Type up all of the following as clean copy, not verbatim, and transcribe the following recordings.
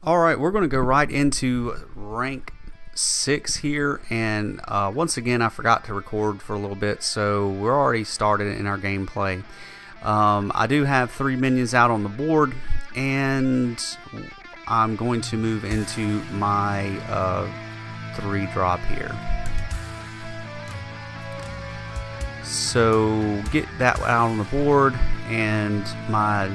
Alright, we're going to go right into rank 6 here, and once again I forgot to record for a little bit, so we're already started in our gameplay. I do have 3 minions out on the board, and I'm going to move into my 3 drop here. So get that out on the board, and my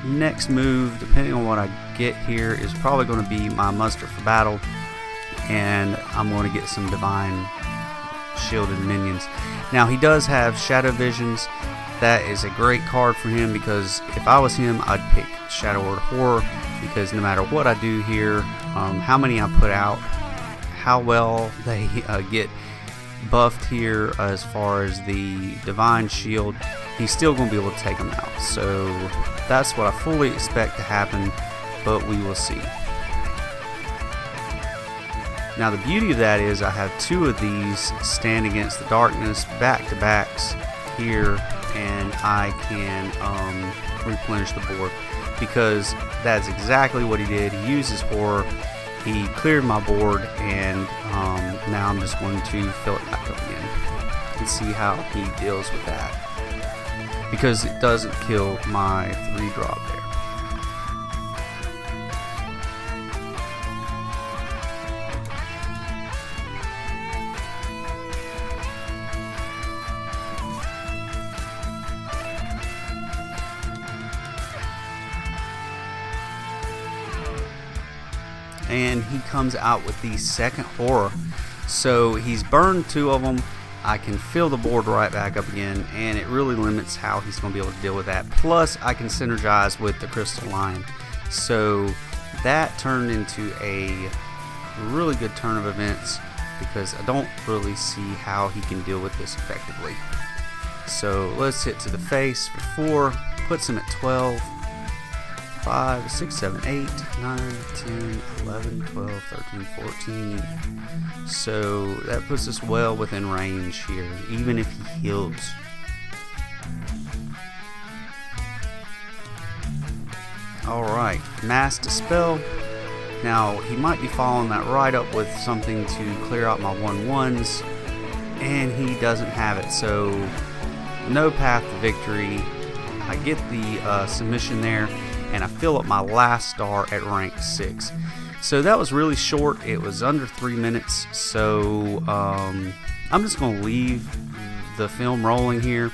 next move, depending on what I get here, is probably going to be my muster for battle, and I'm going to get some divine shielded minions. Now he does have shadow visions. That is a great card for him, because if I was him, I'd pick Shadow Word Horror, because no matter what I do here, how many I put out, how well they get buffed here as far as the divine shield, he's still going to be able to take them out. So that's what I fully expect to happen, but we will see. Now the beauty of that is I have 2 of these stand against the darkness back-to-backs here, and I can replenish the board, because that's exactly what he did. He used his horror, he cleared my board, and now I'm just going to fill it back up again and see how he deals with that, because it doesn't kill my 3 drop there. And he comes out with the second horror, so he's burned 2 of them. I can fill the board right back up again, and it really limits how he's going to be able to deal with that. Plus I can synergize with the Crystal Lion, so that turned into a really good turn of events, because I don't really see how he can deal with this effectively. So let's hit to the face for 4, puts him at 12, 5, 6, 7, 8, 9, 10, 11, 12, 13, 14. So that puts us well within range here, even if he heals. Alright, Mass Dispel. Now he might be following that right up with something to clear out my 1/1s, and he doesn't have it, so no path to victory. I get the submission there, and I fill up my last star at rank 6. So that was really short. It was under 3 minutes, so I'm just going to leave the film rolling here.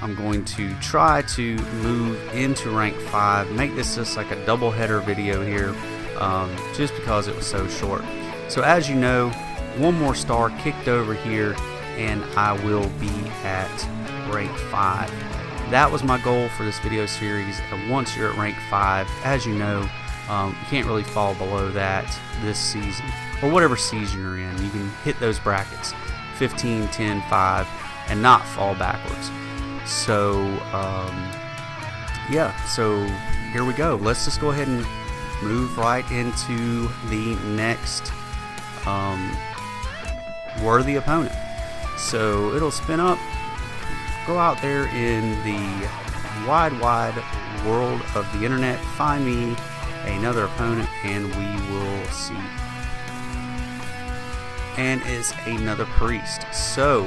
I'm going to try to move into rank 5, make this just like a double header video here, just because it was so short. So as you know, 1 more star kicked over here, and I will be at rank 5. That was my goal for this video series, and once you're at rank 5, as you know, you can't really fall below that this season, or whatever season you're in. You can hit those brackets, 15, 10, 5, and not fall backwards. So, yeah, so here we go. Let's just go ahead and move right into the next worthy opponent. So it'll spin up. Go out there in the wide world of the internet, find me another opponent, and we will see. And it's another priest. So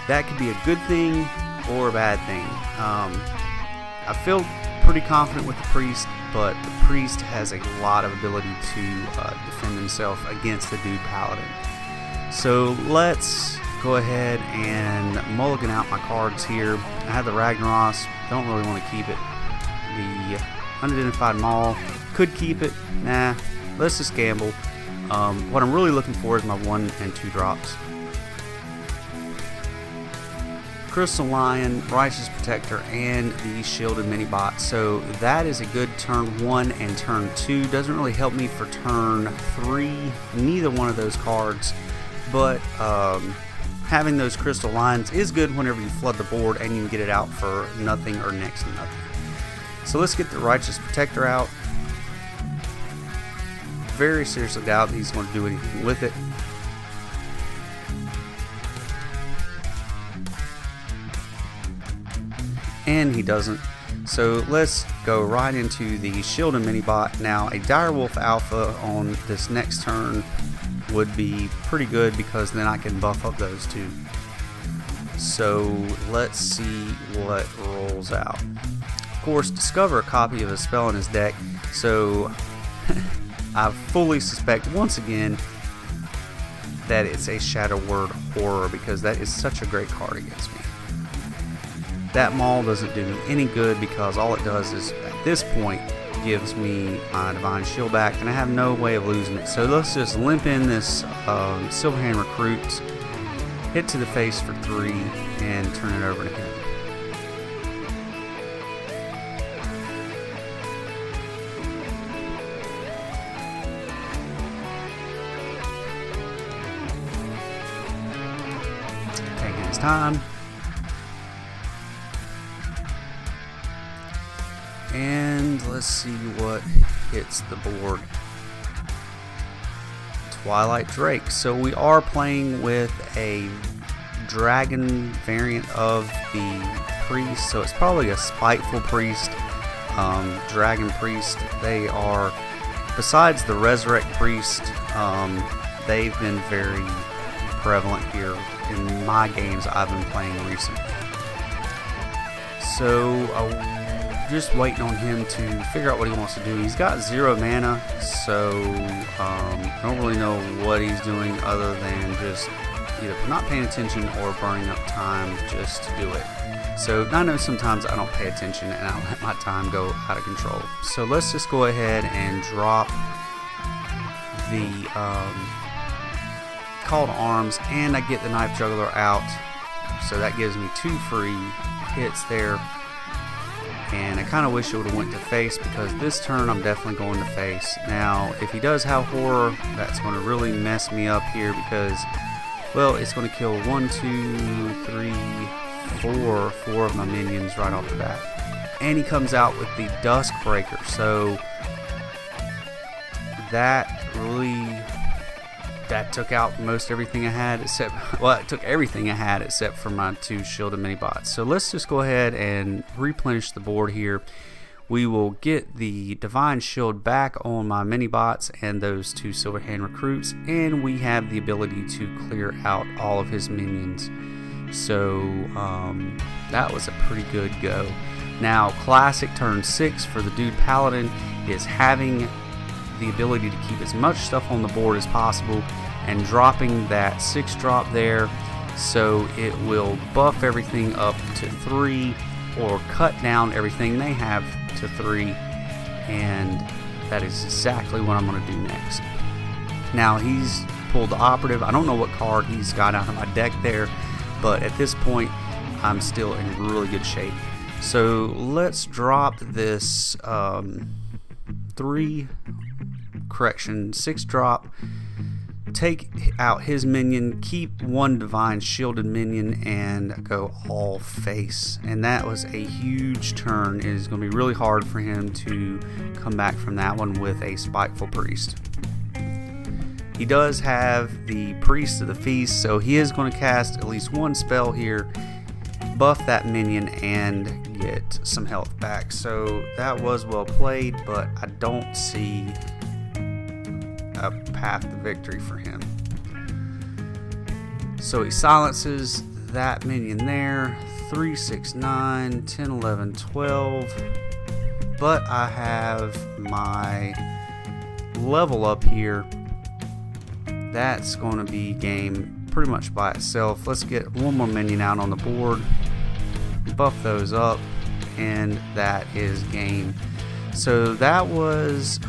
that could be a good thing or a bad thing. I feel pretty confident with the priest, but the priest has a lot of ability to defend himself against the dude Paladin. So let's go ahead and mulligan out my cards here. I have the Ragnaros, don't really want to keep it. The Unidentified Maul, could keep it, nah, let's just gamble. What I'm really looking for is my 1 and 2 drops. Crystal Lion, Righteous Protector, and the Shielded Mini-Bot. So that is a good turn 1 and turn 2. Doesn't really help me for turn 3, neither one of those cards, but having those Crystal Lions is good whenever you flood the board and you can get it out for nothing or next to nothing. So let's get the Righteous Protector out. Very seriously doubt he's going to do anything with it. And he doesn't. So let's go right into the Shielded Minibot. Now a Direwolf Alpha on this next turn would be pretty good because then I can buff up those two. So let's see what rolls out. Of course, discover a copy of a spell in his deck. So I fully suspect once again that it's a Shadow Word Horror because that is such a great card against me. That Maul doesn't do me any good because all it does is, at this point, gives me my Divine Shield back, and I have no way of losing it. So let's just limp in this Silverhand Recruit, hit to the face for 3, and turn it over to him. Taking his time. And let's see what hits the board. Twilight Drake. So we are playing with a dragon variant of the priest. So it's probably a spiteful priest, dragon priest. They are, besides the resurrect priest, they've been very prevalent here in my games I've been playing recently. So just waiting on him to figure out what he wants to do. He's got 0 mana, so I don't really know what he's doing other than just either not paying attention or burning up time just to do it. So I know sometimes I don't pay attention and I let my time go out of control. So let's just go ahead and drop the Call to Arms, and I get the Knife Juggler out. So that gives me 2 free hits there. And I kind of wish it would have went to face because this turn I'm definitely going to face. Now, if he does have Horror, that's going to really mess me up here because, well, it's going to kill 1, 2, 3, 4 of my minions right off the bat. And he comes out with the Duskbreaker, so that took out most everything I had except, well, it took everything I had except for my 2 Shielded Minibots. So let's just go ahead and replenish the board here. We will get the Divine Shield back on my Minibots and those 2 Silverhand Recruits, and we have the ability to clear out all of his minions. So that was a pretty good go. Now, classic turn 6 for the dude Paladin is having the ability to keep as much stuff on the board as possible and dropping that 6-drop there, so it will buff everything up to 3 or cut down everything they have to 3, and that is exactly what I'm going to do next. Now he's pulled the Operative. I don't know what card he's got out of my deck there, but at this point I'm still in really good shape. So let's drop this 6-drop, take out his minion, keep 1 Divine Shielded minion, and go all face. And that was a huge turn. It is going to be really hard for him to come back from that one with a Spiteful Priest. He does have the Priest of the Feast, so he is going to cast at least 1 spell here, buff that minion, and get some health back. So that was well played, but I don't see a path to victory for him. So he silences that minion there. 3, 6, 9, 10, 11, 12. But I have my level up here. That's going to be game pretty much by itself. Let's get 1 more minion out on the board, buff those up, and that is game. So that was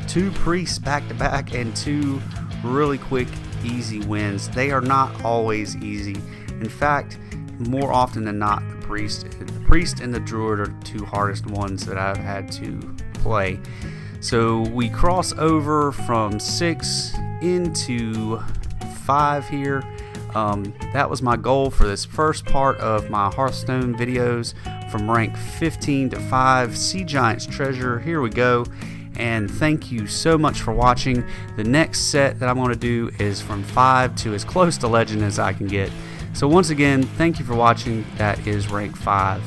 2 priests back to back and 2 really quick easy wins. They are not always easy. In fact, more often than not, the priest and the druid are the 2 hardest ones that I've had to play. So we cross over from 6 into 5 here. That was my goal for this first part of my Hearthstone videos, from rank 15 to 5. Sea Giant's Treasure, here we go. And thank you so much for watching. The next set that I'm going to do is from 5 to as close to legend as I can get. So once again, thank you for watching. That is rank 5.